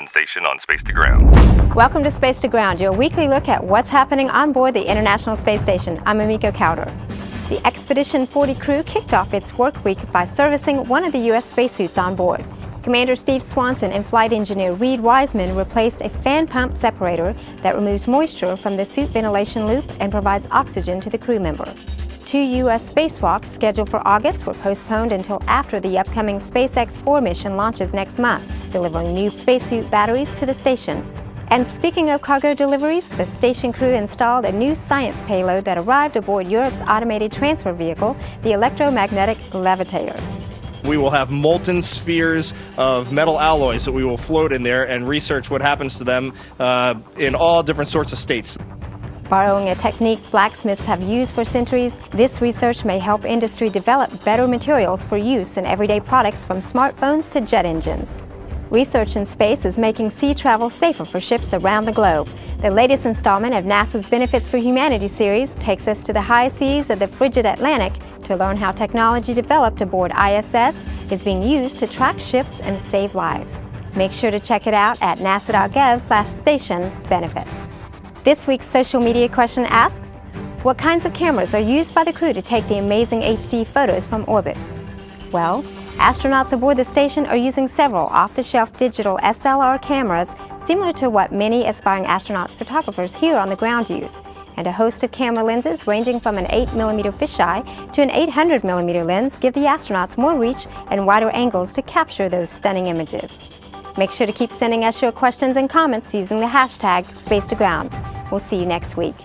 television station on Space to Ground. Welcome to Space to Ground, your weekly look at what's happening on board the International Space Station. I'm Amiko Kauder. The Expedition 40 crew kicked off its work week by servicing one of the U.S. spacesuits on board. Commander Steve Swanson and Flight Engineer Reed Wiseman replaced a fan pump separator that removes moisture from the suit ventilation loop and provides oxygen to the crew member. 2 U.S. spacewalks scheduled for August were postponed until after the upcoming SpaceX 4 mission launches next month, delivering new spacesuit batteries to the station. And speaking of cargo deliveries, the station crew installed a new science payload that arrived aboard Europe's automated transfer vehicle, the Electromagnetic Levitator. We will have molten spheres of metal alloys that we will float in there and research what happens to them in all different sorts of states. Borrowing a technique blacksmiths have used for centuries, this research may help industry develop better materials for use in everyday products from smartphones to jet engines. Research in space is making sea travel safer for ships around the globe. The latest installment of NASA's Benefits for Humanity series takes us to the high seas of the frigid Atlantic to learn how technology developed aboard ISS is being used to track ships and save lives. Make sure to check it out at nasa.gov/station-benefits. This week's social media question asks, what kinds of cameras are used by the crew to take the amazing HD photos from orbit? Well, astronauts aboard the station are using several off-the-shelf digital SLR cameras similar to what many aspiring astronaut photographers here on the ground use, and a host of camera lenses ranging from an 8mm fisheye to an 800mm lens give the astronauts more reach and wider angles to capture those stunning images. Make sure to keep sending us your questions and comments using the hashtag #SpaceToGround. We'll see you next week.